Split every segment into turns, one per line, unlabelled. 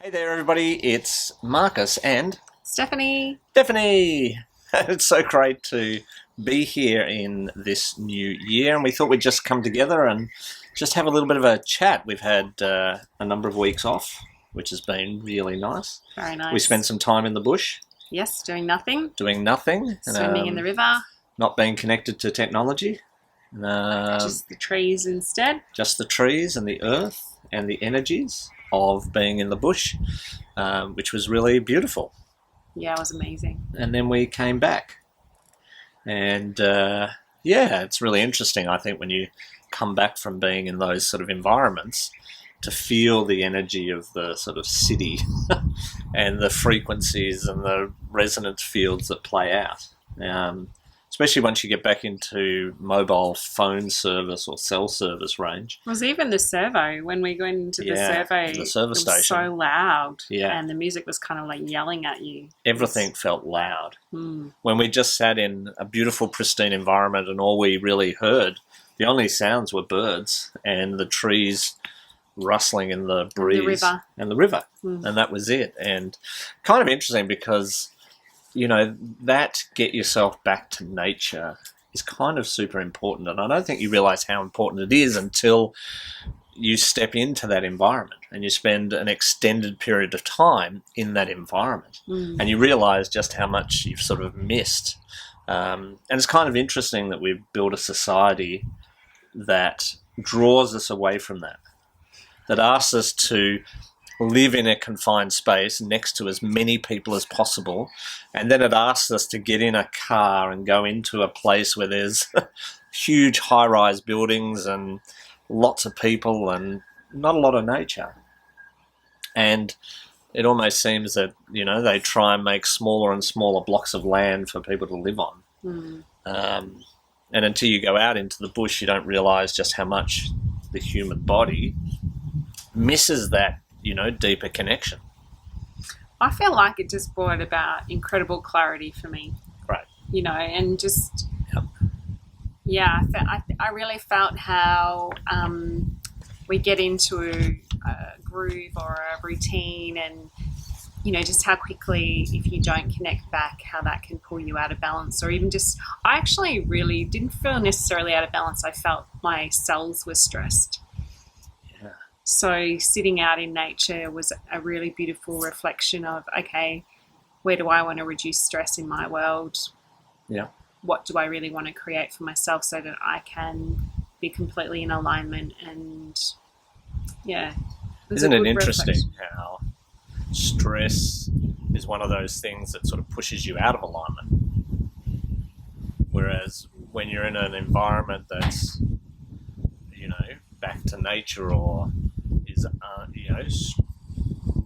Hey there, everybody. It's Marcus and
Stephanie.
Stephanie. It's so great to be here in this new year, and we thought we'd just come together and just have a little bit of a chat. We've had a number of weeks off, which has been really nice.
Very nice.
We spent some time in the bush.
Yes, doing nothing.
Doing nothing.
Swimming in the river.
Not being connected to technology.
Just the trees instead.
Just the trees and the earth and the energies of being in the bush, which was really beautiful.
Yeah, it was amazing.
And then we came back. And it's really interesting, I think, when you come back from being in those sort of environments to feel the energy of the sort of city and the frequencies and the resonance fields that play out. Especially once you get back into mobile phone service or cell service range.
It was even the servo. When we went into the servo,
the service
it was
station.
so loud.
Yeah.
And the music was kind of like yelling at you.
Everything felt loud. When we just sat in a beautiful, pristine environment and all we really heard, the only sounds were birds and the trees rustling in the breeze. And the river. And that was it. And kind of interesting because, you know, that get yourself back to nature is kind of super important. And I don't think you realize how important it is until you step into that environment and you spend an extended period of time in that environment. And you realize just how much you've sort of missed. And it's kind of interesting that we've built a society that draws us away from that asks us to live in a confined space next to as many people as possible, and then it asks us to get in a car and go into a place where there's huge high-rise buildings and lots of people and not a lot of nature. And it almost seems that, you know, they try and make smaller and smaller blocks of land for people to live on. And until you go out into the bush, you don't realise just how much the human body misses that, you know, deeper connection.
I feel like it just brought about incredible clarity for me.
Right.
You know, and just, I really felt how we get into a groove or a routine and, you know, just how quickly, if you don't connect back, how that can pull you out of balance. Or even just, I actually really didn't feel necessarily out of balance. I felt my cells were stressed. So sitting out in nature was a really beautiful reflection of, okay, where do I want to reduce stress in my world?
Yeah.
What do I really want to create for myself so that I can be completely in alignment? And
isn't it interesting how stress is one of those things that sort of pushes you out of alignment? Whereas when you're in an environment that's, you know, back to nature or is,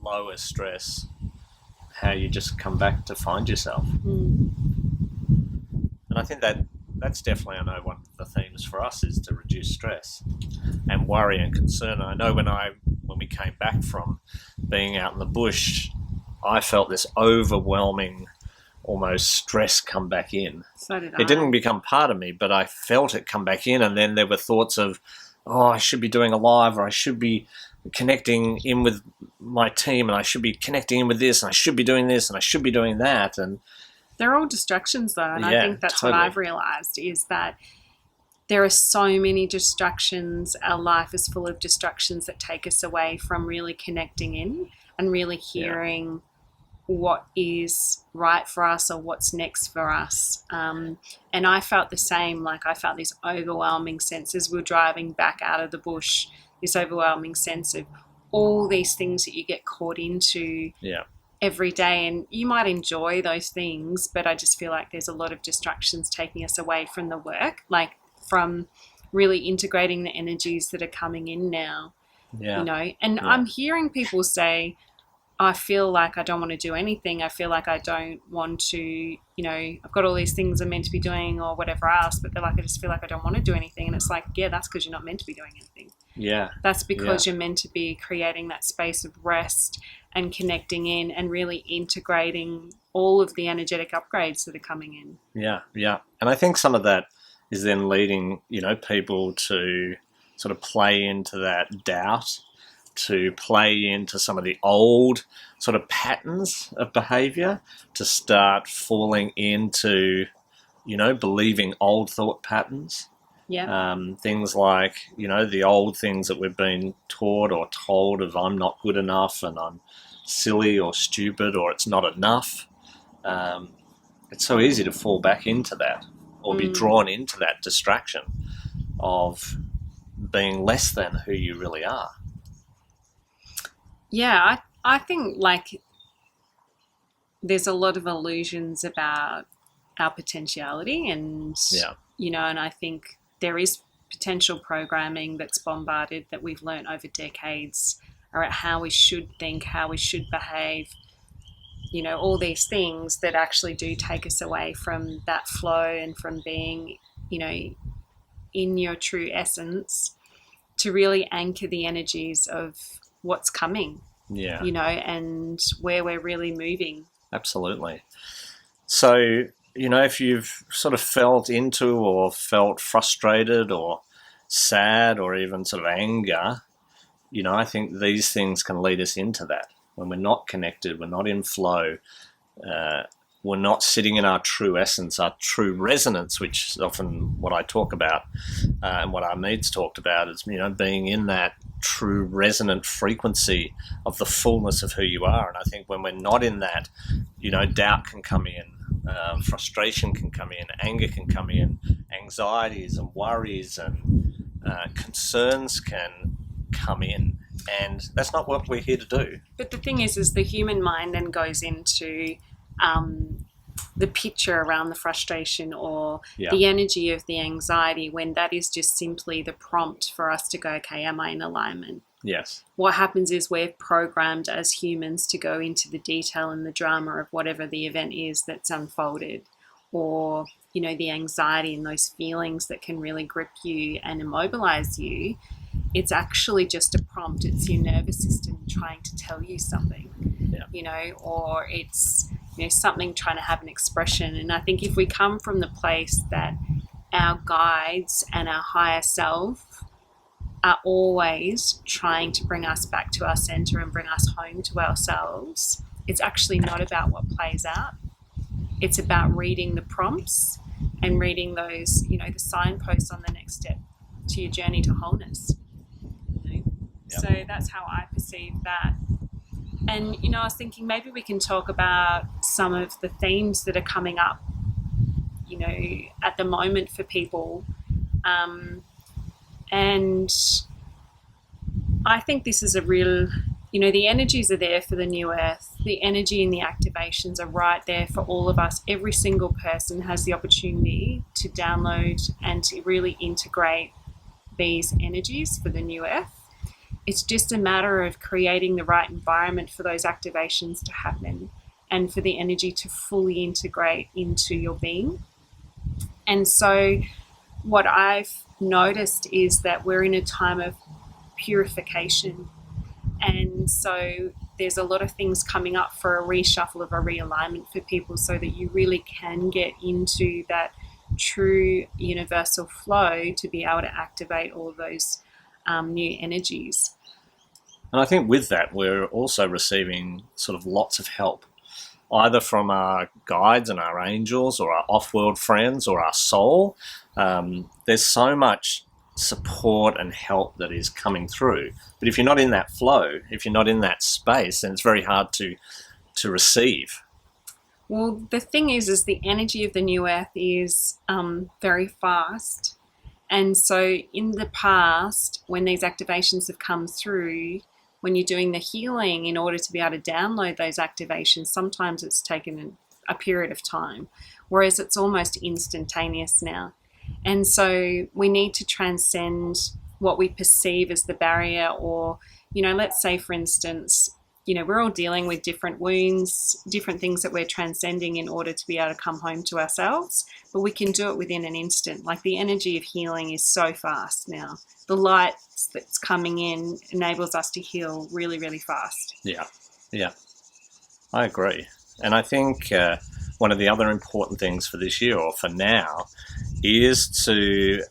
lower stress, how you just come back to find yourself. And I think that's definitely, I know, one of the themes for us is to reduce stress and worry and concern. I know when we came back from being out in the bush, I felt this overwhelming almost stress come back in.
So did I.
It didn't become part of me, but I felt it come back in, and then there were thoughts of, oh, I should be doing a live, or I should be connecting in with my team, and I should be connecting in with this, and I should be doing this, and I should be doing that. And
they're all distractions though, and I think that's totally what I've realised is that there are so many distractions. Our life is full of distractions that take us away from really connecting in and really hearing what is right for us or what's next for us. And I felt the same, like I felt this overwhelming sense as we're driving back out of the bush, this overwhelming sense of all these things that you get caught into every day. And you might enjoy those things, but I just feel like there's a lot of distractions taking us away from the work, like from really integrating the energies that are coming in now, you know. And I'm hearing people say, I feel like I don't want to do anything. I feel like I don't want to, you know, I've got all these things I'm meant to be doing or whatever else, but they're like, I just feel like I don't want to do anything. And it's like, yeah, that's because you're not meant to be doing anything.
Yeah.
That's because you're meant to be creating that space of rest and connecting in and really integrating all of the energetic upgrades that are coming in.
Yeah, yeah. And I think some of that is then leading, you know, people to sort of play into that doubt to play into some of the old sort of patterns of behavior, to start falling into, believing old thought patterns.
Yeah.
Things like, the old things that we've been taught or told of I'm not good enough and I'm silly or stupid or it's not enough. It's so easy to fall back into that or be drawn into that distraction of being less than who you really are.
Yeah, I think like there's a lot of illusions about our potentiality and, and I think there is potential programming that's bombarded that we've learned over decades around how we should think, how we should behave, all these things that actually do take us away from that flow and from being, in your true essence, to really anchor the energies of what's coming, and where we're really moving.
Absolutely. So, if you've sort of felt into or felt frustrated or sad or even sort of anger, I think these things can lead us into that. When we're not connected, we're not in flow, we're not sitting in our true essence, our true resonance, which is often what I talk about and what our needs talked about is, being in that true resonant frequency of the fullness of who you are. And I think when we're not in that, doubt can come in, frustration can come in, anger can come in, anxieties and worries and concerns can come in. And that's not what we're here to do.
But the thing is the human mind then goes into the picture around the frustration or the energy of the anxiety, when that is just simply the prompt for us to go, okay, am I in alignment?
Yes.
What happens is we're programmed as humans to go into the detail and the drama of whatever the event is that's unfolded, or, the anxiety and those feelings that can really grip you and immobilize you. It's actually just a prompt. It's your nervous system trying to tell you something, or it's, something trying to have an expression. And I think if we come from the place that our guides and our higher self are always trying to bring us back to our center and bring us home to ourselves, it's actually not about what plays out. It's about reading the prompts and reading those, the signposts on the next step to your journey to wholeness. So that's how I perceive that. And, I was thinking maybe we can talk about some of the themes that are coming up, at the moment for people. And I think this is a real, the energies are there for the new earth. The energy and the activations are right there for all of us. Every single person has the opportunity to download and to really integrate these energies for the new earth. It's just a matter of creating the right environment for those activations to happen and for the energy to fully integrate into your being. And so what I've noticed is that we're in a time of purification. And so there's a lot of things coming up for a reshuffle of a realignment for people so that you really can get into that true universal flow to be able to activate all of those new energies.
And I think with that, we're also receiving sort of lots of help, either from our guides and our angels or our off-world friends or our soul. There's so much support and help that is coming through. But if you're not in that flow, if you're not in that space, then it's very hard to receive.
Well, the thing is the energy of the new earth is very fast. And so in the past, when these activations have come through, when you're doing the healing, in order to be able to download those activations, sometimes it's taken a period of time, whereas it's almost instantaneous now. And so we need to transcend what we perceive as the barrier, or, let's say, for instance, we're all dealing with different wounds, different things that we're transcending in order to be able to come home to ourselves, but we can do it within an instant. Like, the energy of healing is so fast now. The light that's coming in enables us to heal really, really fast.
Yeah, I agree. And I think one of the other important things for this year, or for now, is to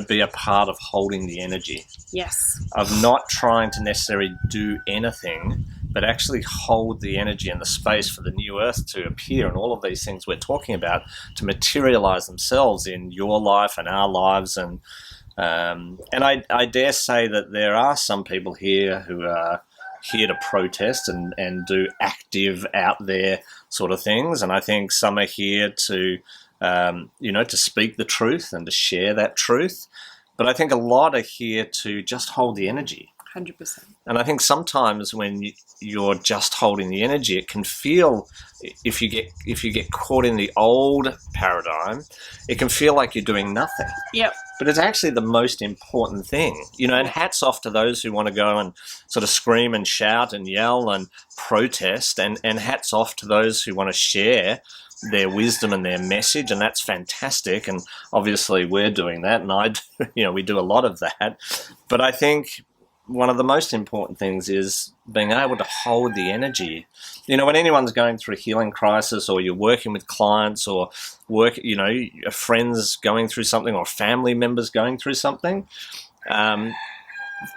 be a part of holding the energy.
Yes.
Of not trying to necessarily do anything, but actually hold the energy and the space for the new earth to appear, and all of these things we're talking about to materialize themselves in your life and our lives. And I dare say that there are some people here who are here to protest and do active out there sort of things. And I think some are here to, to speak the truth and to share that truth. But I think a lot are here to just hold the energy.
100%.
And I think sometimes when you're just holding the energy, it can feel, if you get caught in the old paradigm, it can feel like you're doing nothing.
Yep.
But it's actually the most important thing, and hats off to those who want to go and sort of scream and shout and yell and protest, and hats off to those who want to share their wisdom and their message, and that's fantastic. And obviously we're doing that, and we do a lot of that. But I think one of the most important things is being able to hold the energy. When anyone's going through a healing crisis, or you're working with clients, or your friends going through something, or family members going through something,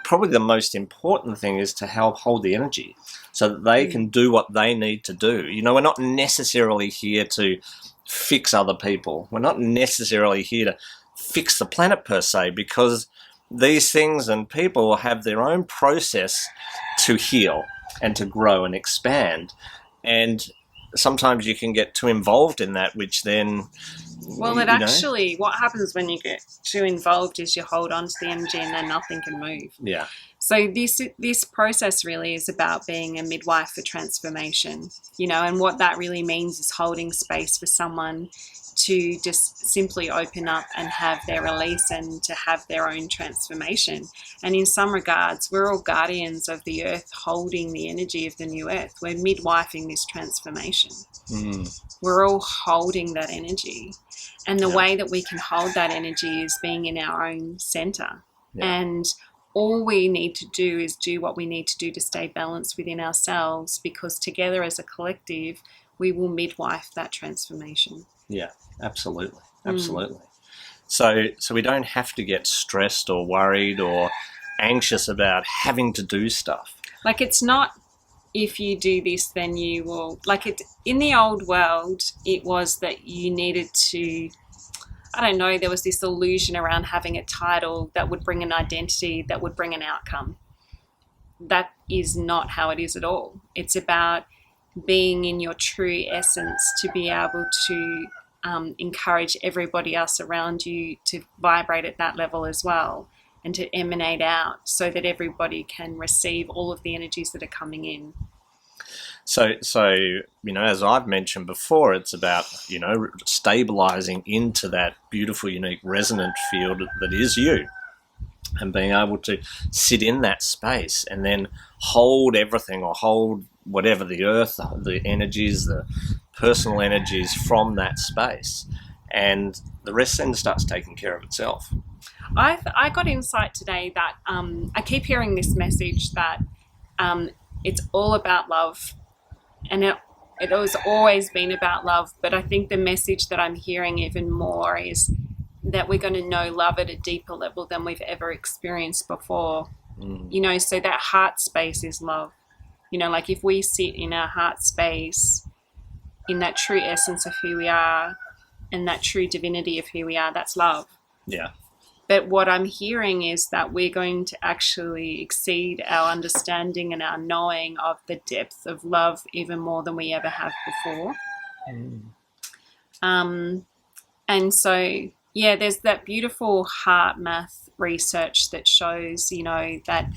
probably the most important thing is to help hold the energy so that they can do what they need to do. We're not necessarily here to fix other people. We're not necessarily here to fix the planet per se, because these things and people have their own process to heal and to grow and expand. And sometimes you can get too involved in that, which then...
Well, actually, what happens when you get too involved is you hold on to the energy and then nothing can move.
Yeah.
So this process really is about being a midwife for transformation, and what that really means is holding space for someone to just simply open up and have their release and to have their own transformation. And in some regards, we're all guardians of the earth, holding the energy of the new earth. We're midwifing this transformation. We're all holding that energy. And the way that we can hold that energy is being in our own center. Yeah. And all we need to do is do what we need to do to stay balanced within ourselves, because together as a collective, we will midwife that transformation.
Yeah, absolutely. So we don't have to get stressed or worried or anxious about having to do stuff.
Like, it's not, if you do this, then you will, in the old world, it was that you needed to, there was this illusion around having a title that would bring an identity, that would bring an outcome. That is not how it is at all. It's about being in your true essence, to be able to encourage everybody else around you to vibrate at that level as well, and to emanate out so that everybody can receive all of the energies that are coming in.
So as I've mentioned before, it's about, stabilizing into that beautiful, unique, resonant field that is you, and being able to sit in that space and then hold everything, or hold whatever, the earth, the energies, the personal energies from that space, and the rest then starts taking care of itself.
I got insight today that I keep hearing this message that it's all about love, and it has always been about love, but I think the message that I'm hearing even more is that we're going to know love at a deeper level than we've ever experienced before. So that heart space is love. If we sit in our heart space, in that true essence of who we are and that true divinity of who we are, that's love.
Yeah.
But what I'm hearing is that we're going to actually exceed our understanding and our knowing of the depth of love even more than we ever have before. And so, there's that beautiful heart math research that shows, that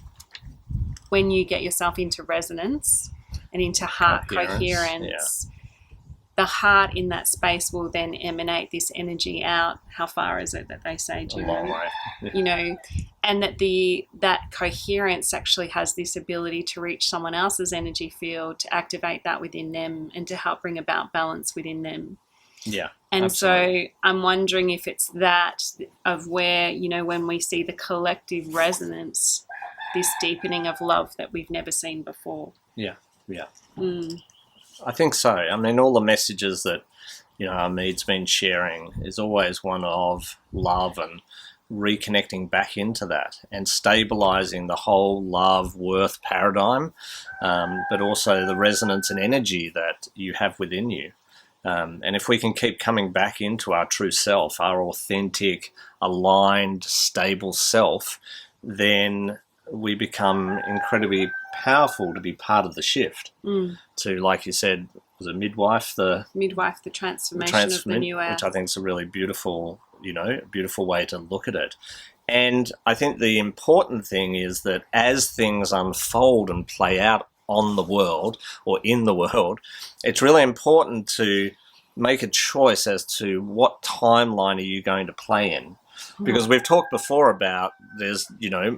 when you get yourself into resonance and into heart coherence, the heart in that space will then emanate this energy out. How far is it that they say?
A long way.
And that coherence actually has this ability to reach someone else's energy field, to activate that within them, and to help bring about balance within them.
Yeah.
And
absolutely.
So I'm wondering if it's that of where, when we see the collective resonance, this deepening of love that we've never seen before.
Yeah. I think so. I mean, all the messages that, Hamid's been sharing is always one of love and reconnecting back into that and stabilizing the whole love worth paradigm, but also the resonance and energy that you have within you. And if we can keep coming back into our true self, our authentic, aligned, stable self, then we become incredibly powerful to be part of the shift. To, like you said, was it midwife? The transformation of the new earth, which I think is a really beautiful, beautiful way to look at it. And I think the important thing is that as things unfold and play out on the world or in the world, it's really important to make a choice as to what timeline are you going to play in. Because we've talked before about there's,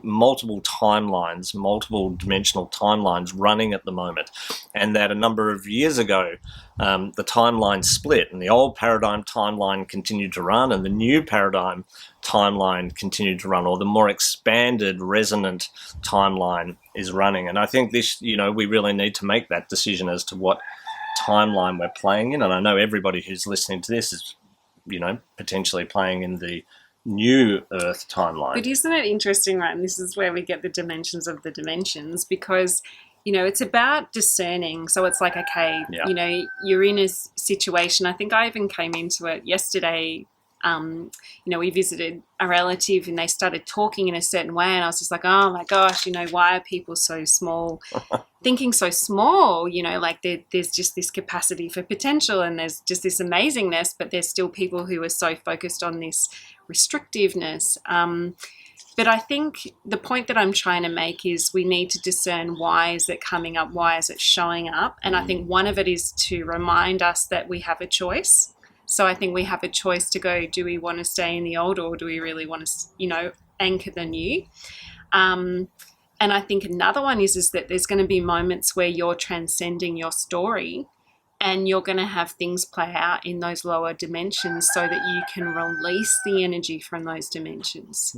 multiple timelines, multiple dimensional timelines running at the moment. And that a number of years ago, the timeline split and the old paradigm timeline continued to run and the new paradigm timeline continued to run, or the more expanded resonant timeline is running. And I think this, we really need to make that decision as to what timeline we're playing in. And I know everybody who's listening to this is, potentially playing in the new earth timeline.
But isn't it interesting, right? And this is where we get the dimensions of the dimensions, because it's about discerning. So it's like, okay, you're in a situation. I think I even came into it yesterday. We visited a relative and they started talking in a certain way, and I was just like, oh my gosh, why are people so small, thinking so small, like there's just this capacity for potential and there's just this amazingness, but there's still people who are so focused on this restrictiveness. But I think the point that I'm trying to make is we need to discern, why is it coming up? Why is it showing up? And I think one of it is to remind us that we have a choice. So I think we have a choice to go, do we want to stay in the old, or do we really want to, anchor the new? And I think another one is that there's going to be moments where you're transcending your story and you're going to have things play out in those lower dimensions so that you can release the energy from those dimensions,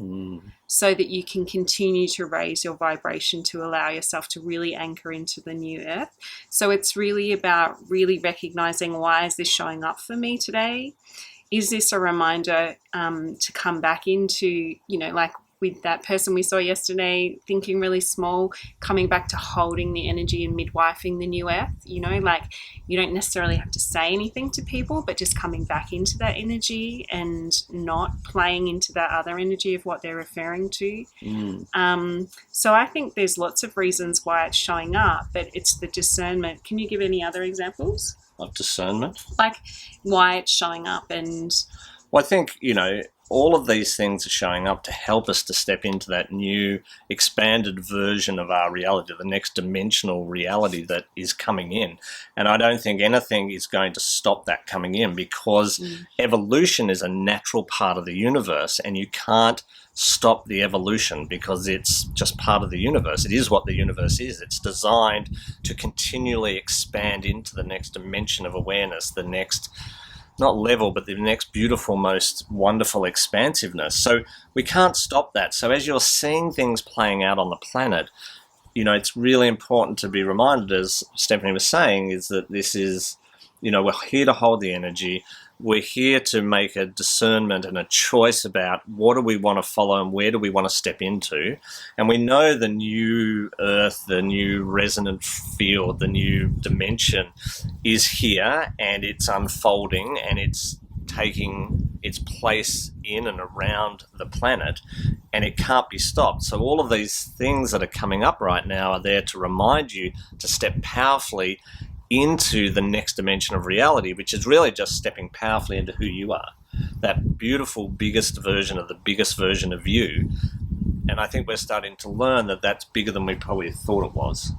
so that you can continue to raise your vibration to allow yourself to really anchor into the new earth. So it's really about really recognizing, why is this showing up for me today? Is this a reminder to come back into, like with that person we saw yesterday, thinking really small, coming back to holding the energy and midwifing the new earth, like you don't necessarily have to say anything to people, but just coming back into that energy and not playing into that other energy of what they're referring to. So I think there's lots of reasons why it's showing up, but it's the discernment. Can you give any other examples?
Of discernment?
Like why it's showing up. And
well, I think, all of these things are showing up to help us to step into that new expanded version of our reality, the next dimensional reality that is coming in. And I don't think anything is going to stop that coming in, because evolution is a natural part of the universe, and you can't stop the evolution because it's just part of the universe. It is what the universe is. It's designed to continually expand into the next dimension of awareness, the next not level, but the next beautiful, most wonderful expansiveness. So we can't stop that. So as you're seeing things playing out on the planet, it's really important to be reminded, as Stephanie was saying, is that this is, we're here to hold the energy. We're here to make a discernment and a choice about what do we want to follow and where do we want to step into. And we know the new earth, the new resonant field, the new dimension is here, and it's unfolding and it's taking its place in and around the planet, and it can't be stopped. So all of these things that are coming up right now are there to remind you to step powerfully into the next dimension of reality, which is really just stepping powerfully into who you are, that beautiful biggest version of the biggest version of you. And I think we're starting to learn that that's bigger than we probably thought it was.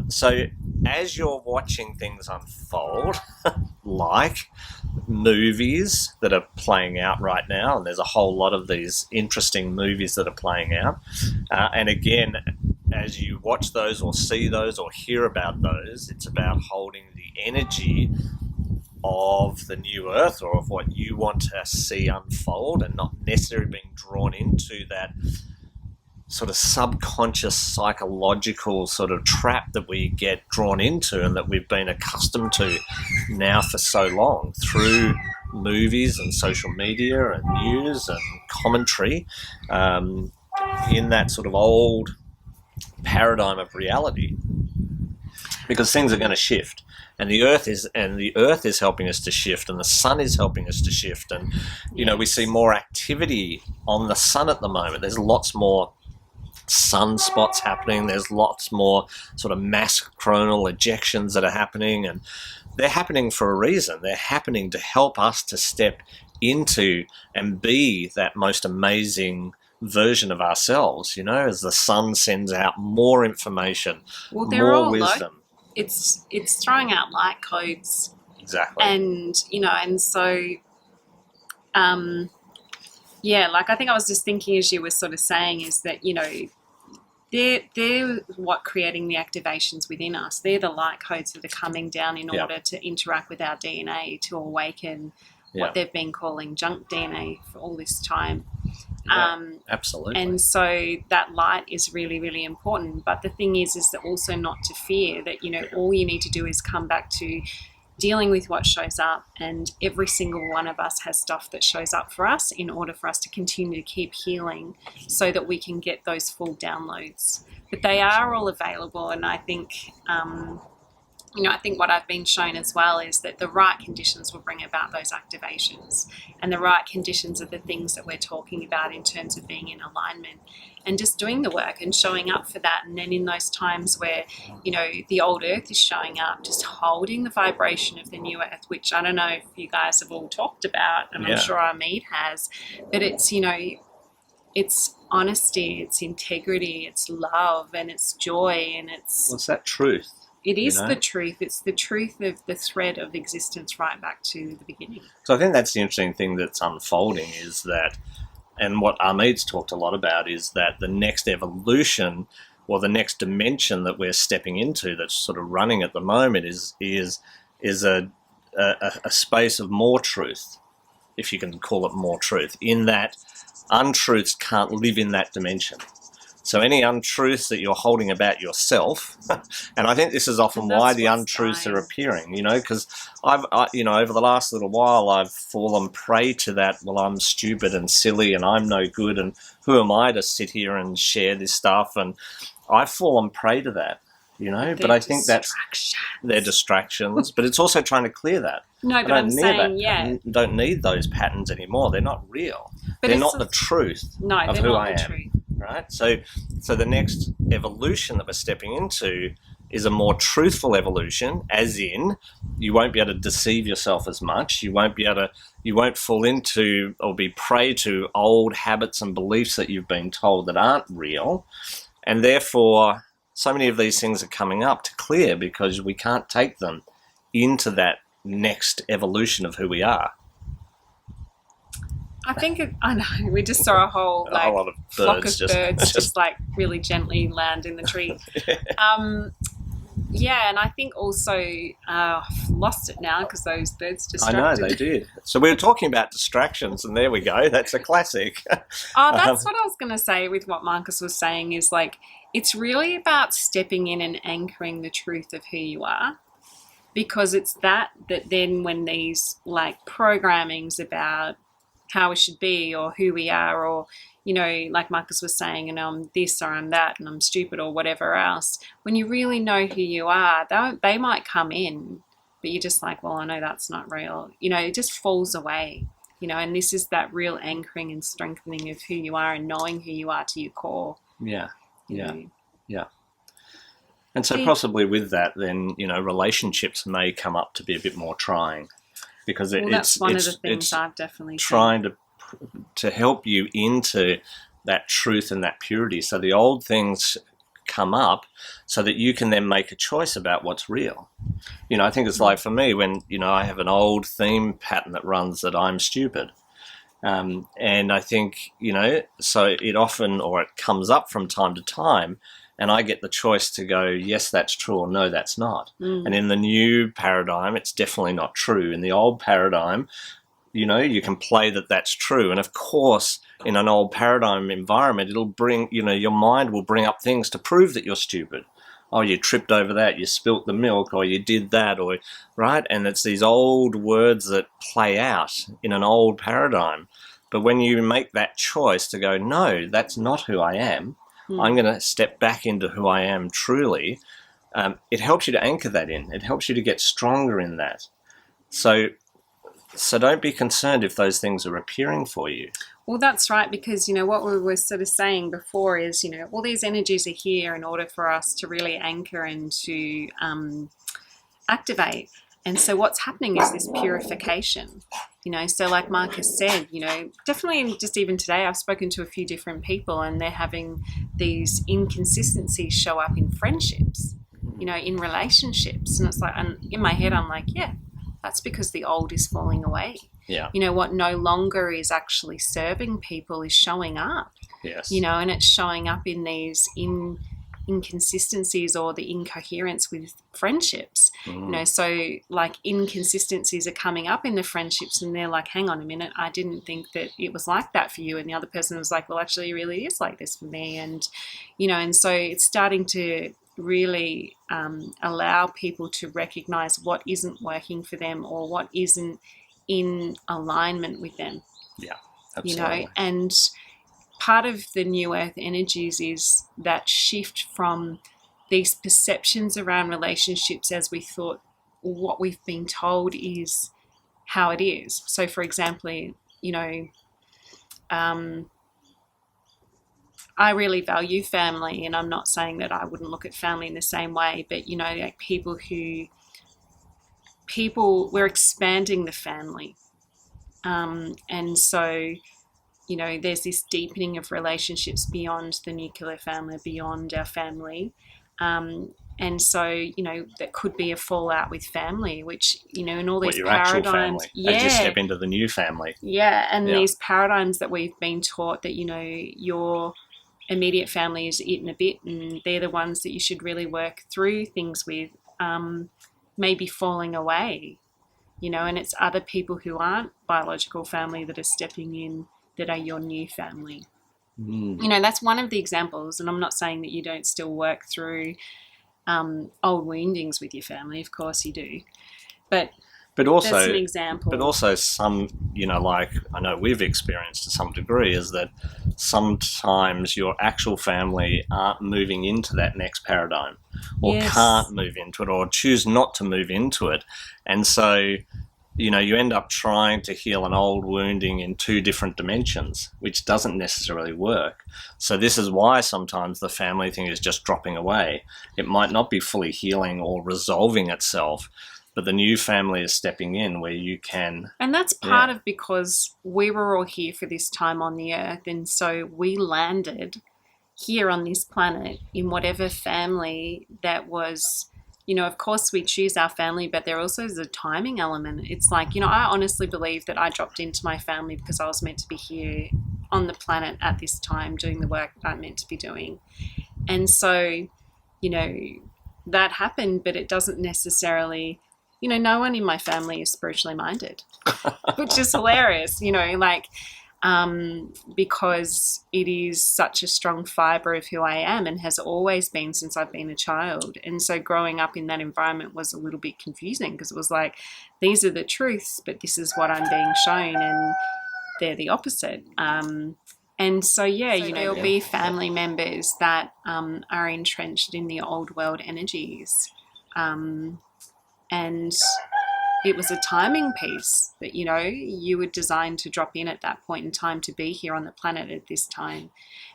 So as you're watching things unfold, like movies that are playing out right now, and there's a whole lot of these interesting movies that are playing out, and again, as you watch those or see those or hear about those, it's about holding the energy of the new earth, or of what you want to see unfold, and not necessarily being drawn into that sort of subconscious psychological sort of trap that we get drawn into and that we've been accustomed to now for so long through movies and social media and news and commentary, in that sort of old paradigm of reality, because things are going to shift, and the earth is helping us to shift, and the sun is helping us to shift, and we see more activity on the sun at the moment. There's lots more sunspots happening. There's lots more sort of mass coronal ejections that are happening, and they're happening for a reason. They're happening to help us to step into and be that most amazing version of ourselves, as the sun sends out more information, more wisdom.
It's throwing out light codes.
Exactly.
And, and so, like I think I was just thinking as you were sort of saying is that, they're what creating the activations within us. They're the light codes that are coming down in order to interact with our DNA, to awaken what they've been calling junk DNA for all this time.
Absolutely.
And so that light is really, really important. But the thing is that also not to fear that, all you need to do is come back to dealing with what shows up, and every single one of us has stuff that shows up for us in order for us to continue to keep healing so that we can get those full downloads. But they are all available, and I think I think what I've been shown as well is that the right conditions will bring about those activations, and the right conditions are the things that we're talking about in terms of being in alignment and just doing the work and showing up for that. And then in those times where, the old earth is showing up, just holding the vibration of the new earth, which I don't know if you guys have all talked about, and I'm sure Amit has, but it's, it's honesty, it's integrity, it's love, and it's joy, and it's...
What's that truth?
It is the truth. It's the truth of the thread of existence right back to the beginning.
So I think that's the interesting thing that's unfolding is that, and what Amit's talked a lot about, is that the next evolution or the next dimension that we're stepping into that's sort of running at the moment is a space of more truth, if you can call it more truth, in that untruths can't live in that dimension. So any untruths that you're holding about yourself, and I think this is often why the untruths are appearing, because I've over the last little while, I've fallen prey to that, well, I'm stupid and silly and I'm no good and who am I to sit here and share this stuff? And I've fallen prey to that, but I think that's their distractions, but it's also trying to clear that.
No, but I'm saying,
I don't need those patterns anymore. They're not real.
But
they're not the truth of who I am.
Truth.
Right? So the next evolution that we're stepping into is a more truthful evolution, as in you won't be able to deceive yourself as much. You won't fall into or be prey to old habits and beliefs that you've been told that aren't real. And therefore, so many of these things are coming up to clear because we can't take them into that next evolution of who we are.
I think I know. We just saw a whole
lot of
flock of birds just really gently land in the tree. And I think also I've lost it now because those birds distracted.
I know, they did. So we were talking about distractions, and there we go. That's a classic.
That's what I was going to say with what Marcus was saying is it's really about stepping in and anchoring the truth of who you are, because it's that then when these programmings about how we should be or who we are, or like Marcus was saying, and I'm this or I'm that and I'm stupid or whatever else, when you really know who you are, they might come in, but you're just well, I know that's not real. It just falls away, and this is that real anchoring and strengthening of who you are and knowing who you are to your core.
Yeah. And so possibly with that, then, relationships may come up to be a bit more trying. Because
that's one of the things I've definitely
trying to help you into that truth and that purity. So the old things come up so that you can then make a choice about what's real. I think it's for me when, I have an old theme pattern that runs that I'm stupid. And I think, so it often, or it comes up from time to time, and I get the choice to go, yes, that's true, or no, that's not. And in the new paradigm, it's definitely not true. In the old paradigm, you can play that that's true. And of course, in an old paradigm environment, it'll bring, your mind will bring up things to prove that you're stupid oh, you tripped over that, you spilt the milk, or you did that, or right? And it's these old words that play out in an old paradigm. But when you make that choice to go, no, that's not who I am, I'm going to step back into who I am truly, it helps you to anchor that in. It helps you to get stronger in that. So don't be concerned if those things are appearing for you.
Well, that's right, because, what we were sort of saying before is, all these energies are here in order for us to really anchor and to activate. And so what's happening is this purification, so like Marcus said, definitely just even today, I've spoken to a few different people and they're having these inconsistencies show up in friendships, in relationships. And it's like, and in my head, I'm like, yeah, that's because the old is falling away.
Yeah.
What no longer is actually serving people is showing up.
Yes.
And it's showing up in these inconsistencies or the incoherence with friendships. So like inconsistencies are coming up in the friendships and they're like, hang on a minute, I didn't think that it was like that for you. And the other person was like, well, actually it really is like this for me. And, and so it's starting to really allow people to recognize what isn't working for them or what isn't in alignment with them.
Yeah, absolutely.
And part of the new earth energies is that shift from these perceptions around relationships as we thought what we've been told is how it is. So for example, I really value family, and I'm not saying that I wouldn't look at family in the same way, but like we're expanding the family. And so, there's this deepening of relationships beyond the nuclear family, beyond our family. And so, that could be a fallout with family, which, in all these paradigms.
As you step into the new family.
Yeah, and these paradigms that we've been taught that, your immediate family is it and a bit, and they're the ones that you should really work through things with, maybe falling away, and it's other people who aren't biological family that are stepping in that are your new family. That's one of the examples, and I'm not saying that you don't still work through old woundings with your family. Of course you do, but also that's an example.
But also some, like I know we've experienced to some degree, is that sometimes your actual family aren't moving into that next paradigm, or can't move into it, or choose not to move into it, and so you end up trying to heal an old wounding in two different dimensions, which doesn't necessarily work. So this is why sometimes the family thing is just dropping away. It might not be fully healing or resolving itself, but the new family is stepping in where you can.
And that's part of because we were all here for this time on the earth. And so we landed here on this planet in whatever family that was. Of course we choose our family, but there also is a timing element. It's like, I honestly believe that I dropped into my family because I was meant to be here on the planet at this time doing the work that I'm meant to be doing. And so, that happened, but it doesn't necessarily, no one in my family is spiritually minded, which is hilarious, because it is such a strong fiber of who I am and has always been since I've been a child. And so growing up in that environment was a little bit confusing because it was like, these are the truths, but this is what I'm being shown and they're the opposite. And so, there'll be family members that are entrenched in the old world energies. And it was a timing piece that, you were designed to drop in at that point in time to be here on the planet at this time.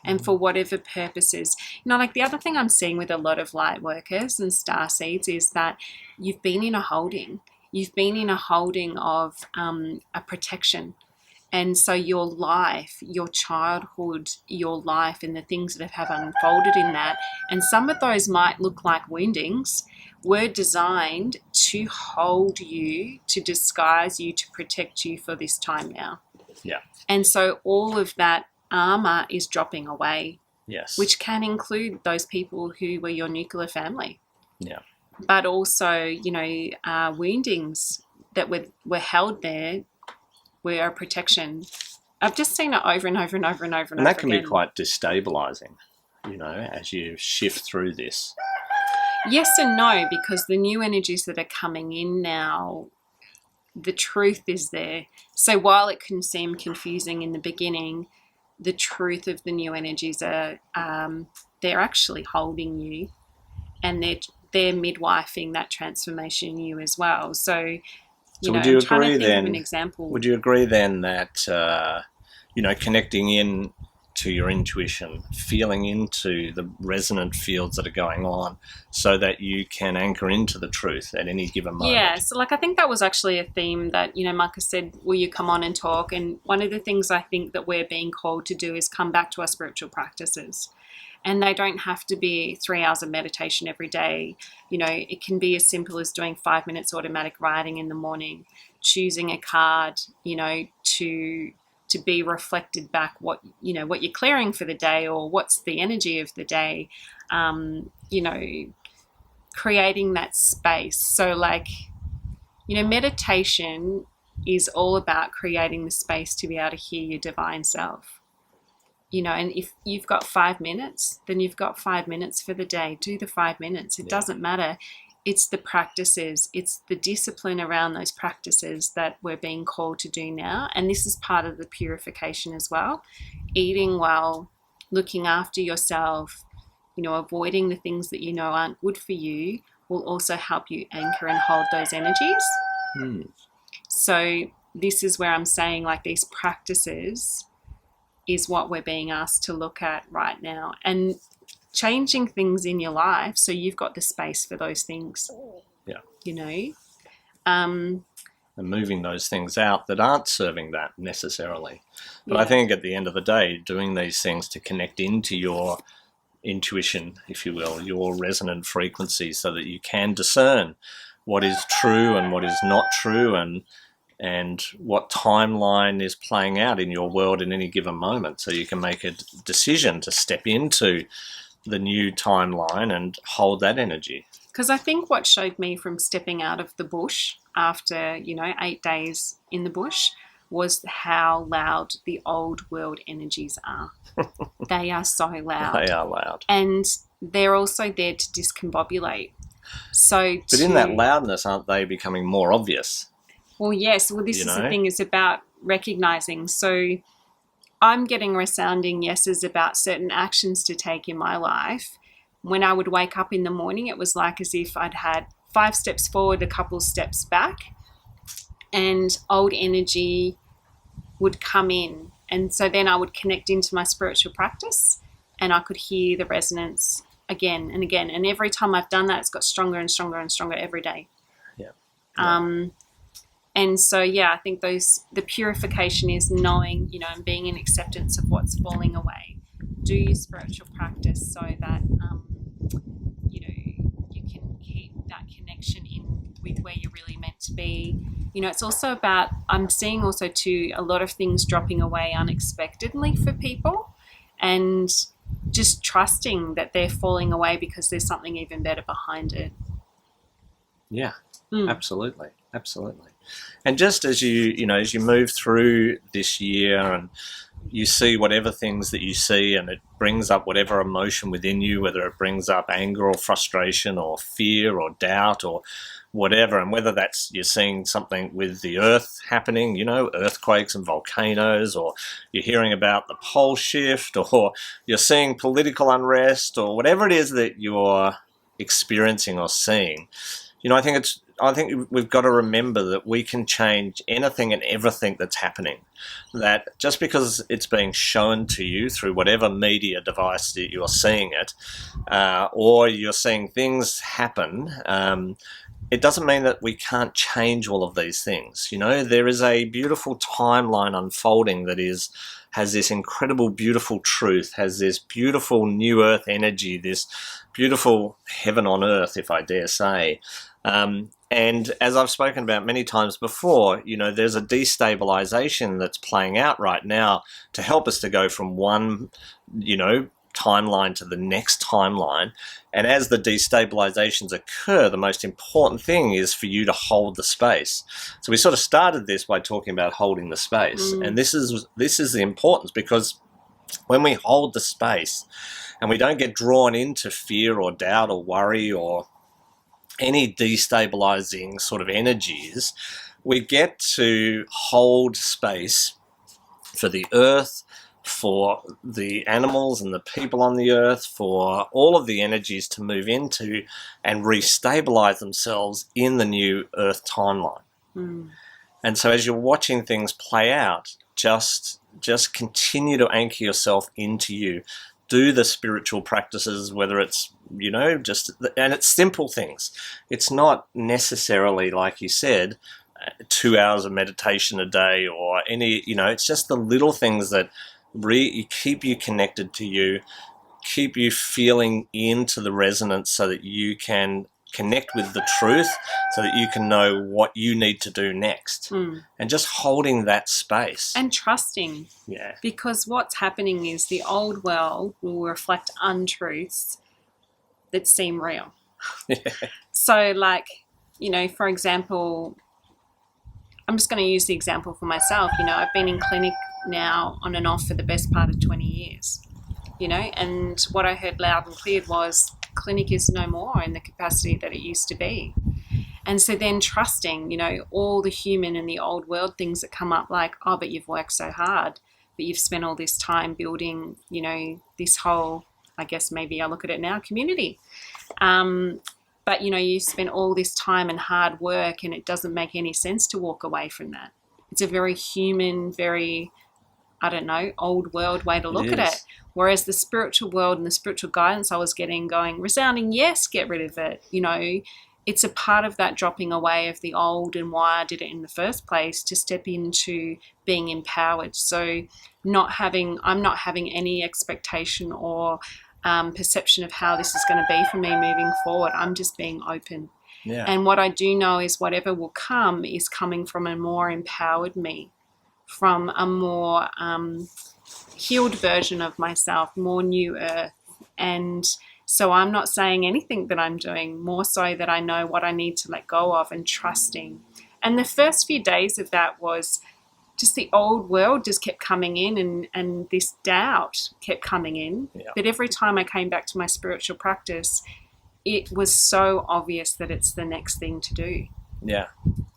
And for whatever purposes, like the other thing I'm seeing with a lot of light workers and starseeds is that you've been in a holding. You've been in a holding of a protection. And so your life, your childhood, your life and the things that have unfolded in that, and some of those might look like woundings, were designed to hold you, to disguise you, to protect you for this time now.
Yeah.
And so all of that armor is dropping away.
Yes.
Which can include those people who were your nuclear family.
Yeah.
But also, woundings that were held there were a protection. I've just seen it over and over and over and over and over
that can
again.
be quite destabilizing, as you shift through this.
Yes and no, because the new energies that are coming in now, the truth is there. So while it can seem confusing in the beginning, the truth of the new energies are they're actually holding you, and they're midwifing that transformation in you as well. So
would you
I'm trying
agree
to think
then?
of an example.
Would you agree then that connecting in to your intuition, feeling into the resonant fields that are going on, so that you can anchor into the truth at any given moment?
Yeah, so I think that was actually a theme that, Marcus said, will you come on and talk? And one of the things I think that we're being called to do is come back to our spiritual practices. And they don't have to be 3 hours of meditation every day. It can be as simple as doing 5 minutes automatic writing in the morning, choosing a card, to be reflected back what you're clearing for the day, or what's the energy of the day, creating that space. So meditation is all about creating the space to be able to hear your divine self. And if you've got 5 minutes, then you've got 5 minutes for the day. Do the 5 minutes. It doesn't matter. It's the practices, it's the discipline around those practices that we're being called to do now. And this is part of the purification as well. Eating well, looking after yourself, avoiding the things that aren't good for you will also help you anchor and hold those energies. So this is where I'm saying these practices is what we're being asked to look at right now. And changing things in your life so you've got the space for those things.
And moving those things out that aren't serving that necessarily. But I think at the end of the day, doing these things to connect into your intuition, if you will, your resonant frequency, so that you can discern what is true and what is not true, and what timeline is playing out in your world in any given moment, so you can make a decision to step into the new timeline and hold that energy.
Because I think what showed me from stepping out of the bush after 8 days in the bush was how loud the old world energies are. They are so loud.
They are loud.
And they're also there to discombobulate. But
in that loudness, aren't they becoming more obvious?
Well, yes. Well, this is the thing, is about recognizing. So I'm getting resounding yeses about certain actions to take in my life. When I would wake up in the morning, it was as if I'd had 5 steps forward, a couple steps back, and old energy would come in. And so then I would connect into my spiritual practice, and I could hear the resonance again and again. And every time I've done that, it's got stronger and stronger and stronger every day. And so, I think the purification is knowing, and being in acceptance of what's falling away. Do your spiritual practice so that, you can keep that connection in with where you're really meant to be. It's also about, I'm seeing also too, a lot of things dropping away unexpectedly for people, and just trusting that they're falling away because there's something even better behind it.
Yeah, absolutely. And just as as you move through this year and you see whatever things that you see, and it brings up whatever emotion within you, whether it brings up anger or frustration or fear or doubt or whatever, and whether that's you're seeing something with the earth happening, earthquakes and volcanoes, or you're hearing about the pole shift, or you're seeing political unrest, or whatever it is that you're experiencing or seeing, I think we've got to remember that we can change anything and everything that's happening. That just because it's being shown to you through whatever media device that you're seeing it, or you're seeing things happen, it doesn't mean that we can't change all of these things. There is a beautiful timeline unfolding that has this incredible, beautiful truth, has this beautiful new earth energy, this beautiful heaven on earth, if I dare say. And as I've spoken about many times before, there's a destabilization that's playing out right now to help us to go from one, timeline to the next timeline. And as the destabilizations occur, the most important thing is for you to hold the space. So we sort of started this by talking about holding the space. And this is the importance, because when we hold the space and we don't get drawn into fear or doubt or worry or any destabilizing sort of energies, we get to hold space for the earth, for the animals and the people on the earth, for all of the energies to move into and restabilize themselves in the new earth timeline. And so as you're watching things play out, just continue to anchor yourself into you. Do the spiritual practices, whether it's, and it's simple things. It's not necessarily, like you said, 2 hours of meditation a day or any, it's just the little things that keep you connected to you, keep you feeling into the resonance so that you can connect with the truth, so that you can know what you need to do next. And just holding that space.
And trusting.
Yeah.
Because what's happening is the old world will reflect untruths that seem real. So for example, I'm just going to use the example for myself. I've been in clinic now on and off for the best part of 20 years, and what I heard loud and clear was clinic is no more in the capacity that it used to be. And so then trusting, all the human and the old world things that come up, like, oh, but you've worked so hard, but you've spent all this time building, this whole, I guess maybe I look at it now, community. But, you spent all this time and hard work, and it doesn't make any sense to walk away from that. It's a very human, very, old world way to look at it. Whereas the spiritual world and the spiritual guidance I was getting going, resounding, yes, get rid of it. It's a part of that dropping away of the old and why I did it in the first place, to step into being empowered. So I'm not having any expectation or perception of how this is going to be for me moving forward. I'm just being open.
Yeah.
And what I do know is whatever will come is coming from a more empowered me, from a more healed version of myself, more new earth. And so I'm not saying anything that I'm doing, more so that I know what I need to let go of and trusting. And the first few days of that was just the old world just kept coming in, and this doubt kept coming in.
Yeah.
But every time I came back to my spiritual practice, it was so obvious that it's the next thing to do.
Yeah.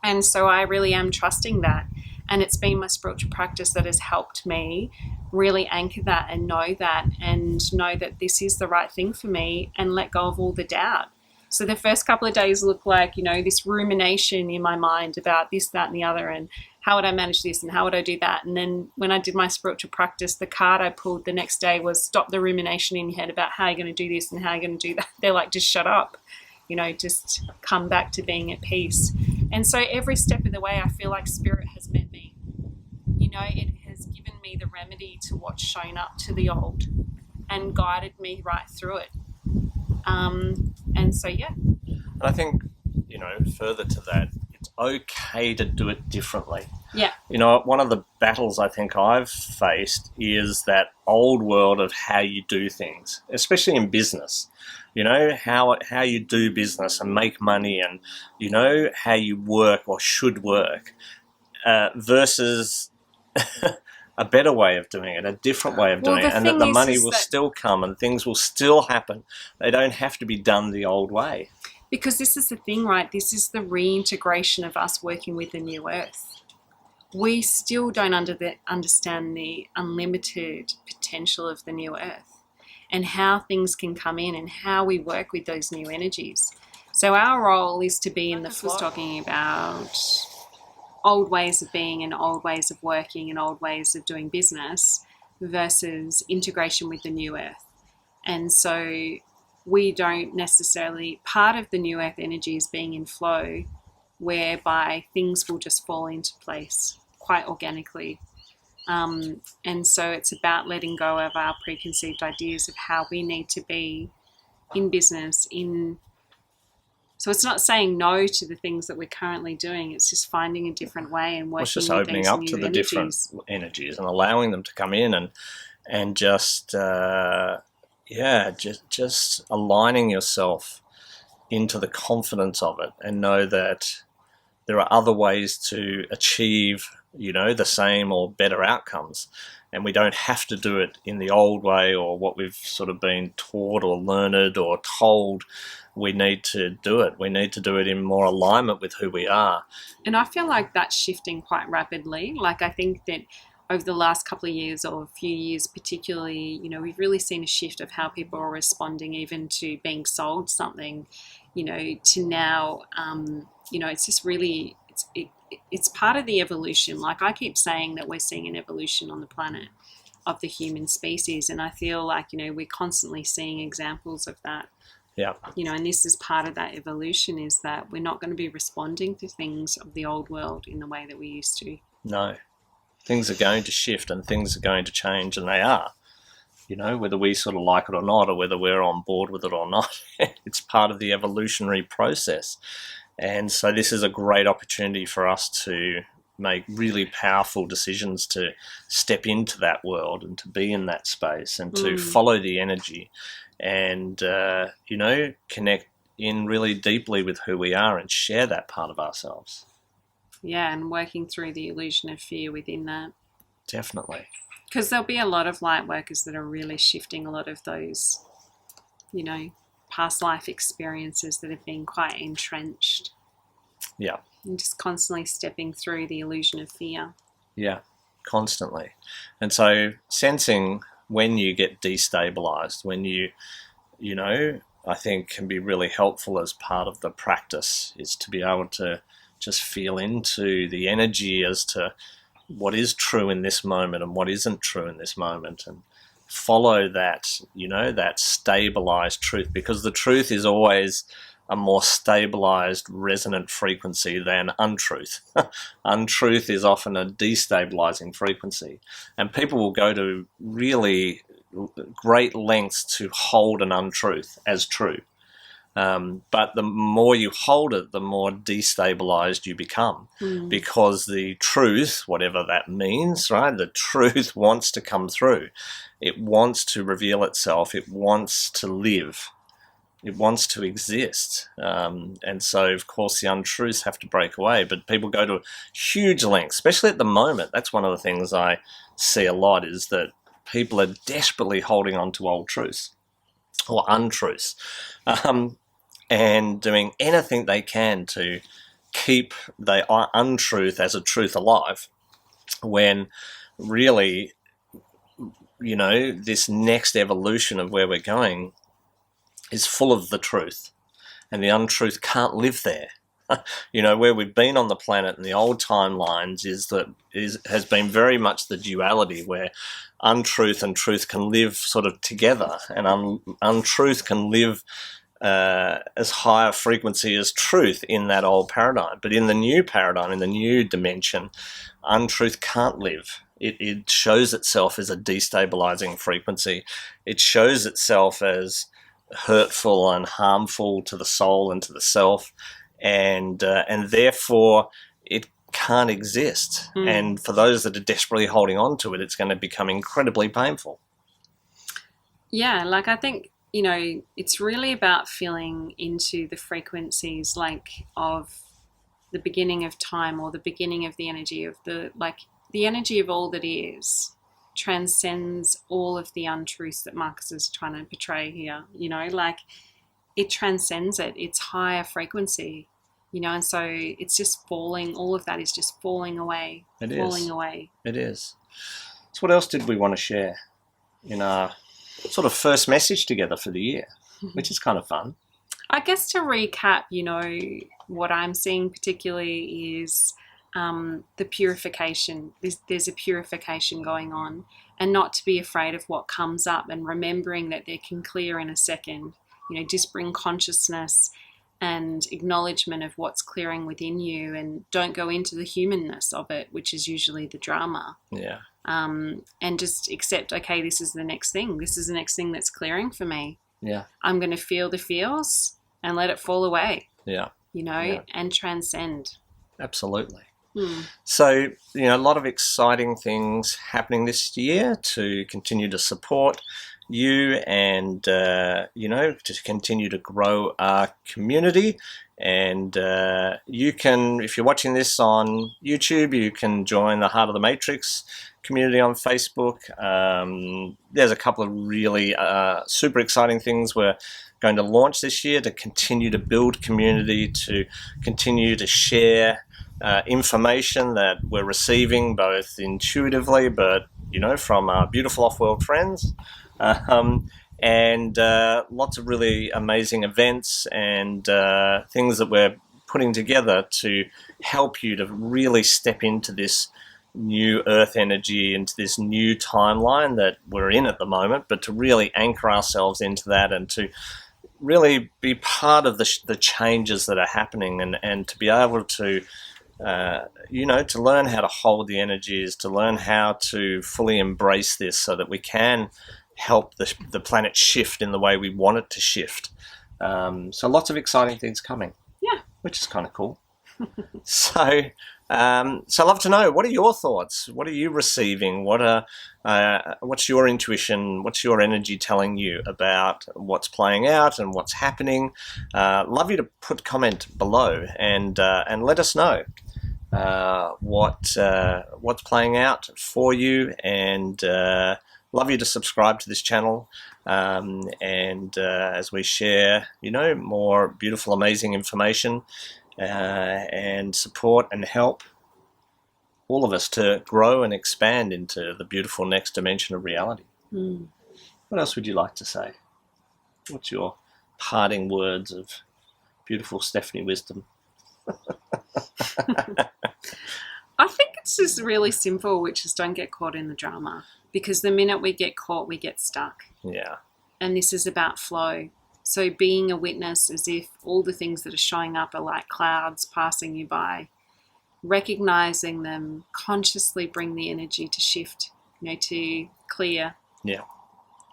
And so I really am trusting that. And it's been my spiritual practice that has helped me really anchor that and know that this is the right thing for me, and let go of all the doubt. So the first couple of days look like, this rumination in my mind about this, that, and the other, and how would I manage this and how would I do that? And then when I did my spiritual practice, the card I pulled the next day was stop the rumination in your head about how you're going to do this and how you're going to do that. They're like, just shut up, just come back to being at peace. And so every step of the way, I feel like Spirit has met me. It has given me the remedy to what's shown up to the old and guided me right through it. And so, yeah.
And I think, further to that, it's okay to do it differently.
Yeah.
One of the battles I think I've faced is that old world of how you do things, especially in business. How you do business and make money, and, how you work or should work, versus a better way of doing it, a different way of doing it, and that the money will still come and things will still happen. They don't have to be done the old way.
Because this is the thing, right? This is the reintegration of us working with the new earth. We still don't understand the unlimited potential of the new earth and how things can come in and how we work with those new energies. So our role is to be in the flow. Talking about old ways of being and old ways of working and old ways of doing business versus integration with the new earth. And so we don't necessarily, part of the new earth energy is being in flow, whereby things will just fall into place quite organically. And so it's about letting go of our preconceived ideas of how we need to be in business, so it's not saying no to the things that we're currently doing. It's just finding a different way and working with these new energies. It's just opening up to the different
energies and allowing them to come in and just aligning yourself into the confidence of it, and know that there are other ways to achieve, the same or better outcomes. And we don't have to do it in the old way or what we've sort of been taught or learned or told. We need to do it. We need to do it in more alignment with who we are.
And I feel like that's shifting quite rapidly. Like, I think that over the last couple of years, or a few years particularly, you know, we've really seen a shift of how people are responding even to being sold something, you know, to now, you know, it's just really, it's part of the evolution. Like, I keep saying that we're seeing an evolution on the planet of the human species, and I feel like, you know, we're constantly seeing examples of that.
Yeah.
You know, and this is part of that evolution, is that we're not going to be responding to things of the old world in the way that we used to.
No. Things are going to shift and things are going to change, and they are. You know, whether we sort of like it or not, or whether we're on board with it or not, it's part of the evolutionary process. And so this is a great opportunity for us to make really powerful decisions to step into that world and to be in that space and to follow the energy and, you know, connect in really deeply with who we are and share that part of ourselves.
Yeah, and working through the illusion of fear within that.
Definitely.
Because there'll be a lot of light workers that are really shifting a lot of those, you know, past life experiences that have been quite entrenched.
Yeah.
And just constantly stepping through the illusion of fear.
Yeah, constantly. And so sensing when you get destabilized, when you know, I think can be really helpful as part of the practice, is to be able to just feel into the energy as to what is true in this moment and what isn't true in this moment, and follow that, you know, that stabilized truth, because the truth is always a more stabilized resonant frequency than untruth. Untruth is often a destabilizing frequency, and people will go to really great lengths to hold an untruth as true. But the more you hold it, the more destabilized you become, because the truth, whatever that means, right? The truth wants to come through. It wants to reveal itself. It wants to live. It wants to exist. And so, of course, the untruths have to break away, but people go to huge lengths, especially at the moment. That's one of the things I see a lot, is that people are desperately holding on to old truths or untruths. And doing anything they can to keep the untruth as a truth alive, when really, you know, this next evolution of where we're going is full of the truth, and the untruth can't live there. You know, where we've been on the planet in the old timelines has been very much the duality, where untruth and truth can live sort of together, and untruth can live as high a frequency as truth in that old paradigm. But in the new paradigm, in the new dimension, untruth can't live. It shows itself as a destabilizing frequency. It shows itself as hurtful and harmful to the soul and to the self, and therefore it can't exist. And for those that are desperately holding on to it, it's going to become incredibly painful.
Yeah, like, I think, you know, it's really about feeling into the frequencies, like, of the beginning of time, or the beginning of the energy of the energy of all that is transcends all of the untruths that Marcus is trying to portray here. You know, like, it transcends it. It's higher frequency, you know, and so it's just falling. All of that is just falling away. Falling away.
It is. So what else did we want to share in our sort of first message together for the year, which is kind of fun?
I guess to recap, you know, what I'm seeing particularly is the purification. There's a purification going on, and not to be afraid of what comes up, and remembering that they can clear in a second. You know, just bring consciousness and acknowledgement of what's clearing within you, and don't go into the humanness of it, which is usually the drama.
Yeah.
And just accept, okay, this is the next thing. This is the next thing that's clearing for me.
Yeah.
I'm going to feel the feels and let it fall away.
Yeah.
You know, and transcend.
Absolutely. So, you know, a lot of exciting things happening this year to continue to support you and, you know, to continue to grow our community. And you can, if you're watching this on YouTube, you can join the Heart of the Matrix community on Facebook. There's a couple of really super exciting things we're going to launch this year to continue to build community, to continue to share information that we're receiving both intuitively, but from our beautiful off-world friends, and lots of really amazing events and things that we're putting together to help you to really step into this new earth energy, into this new timeline that we're in at the moment, but to really anchor ourselves into that and to really be part of the changes that are happening, and to be able to to learn how to hold the energies, to learn how to fully embrace this so that we can help the planet shift in the way we want it to shift. So lots of exciting things coming.
Yeah.
Which is kind of cool. So I'd love to know, what are your thoughts? What are you receiving? What's your intuition? What's your energy telling you about what's playing out and what's happening? Love you to put comment below and let us know what's playing out for you, and love you to subscribe to this channel, and as we share more beautiful, amazing information, and support and help all of us to grow and expand into the beautiful next dimension of reality. What else would you like to say? What's your parting words of beautiful Stephanie wisdom?
I think it's just really simple, which is don't get caught in the drama, because the minute we get caught, we get stuck.
Yeah.
And this is about flow. So being a witness, as if all the things that are showing up are like clouds passing you by, recognizing them, consciously bring the energy to shift, to clear.
Yeah.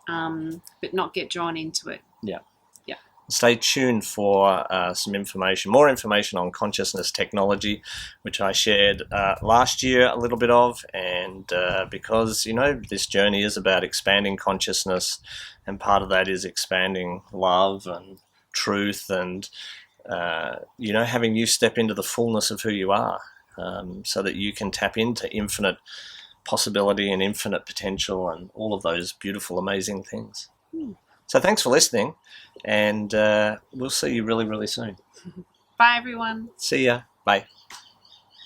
But not get drawn into it.
Yeah.
Yeah.
Stay tuned for some information, more information on consciousness technology, which I shared last year a little bit of, and because this journey is about expanding consciousness, and part of that is expanding love and truth, and having you step into the fullness of who you are, so that you can tap into infinite possibility and infinite potential and all of those beautiful, amazing things. So thanks for listening, and we'll see you really, really soon.
Bye, everyone.
See ya. Bye.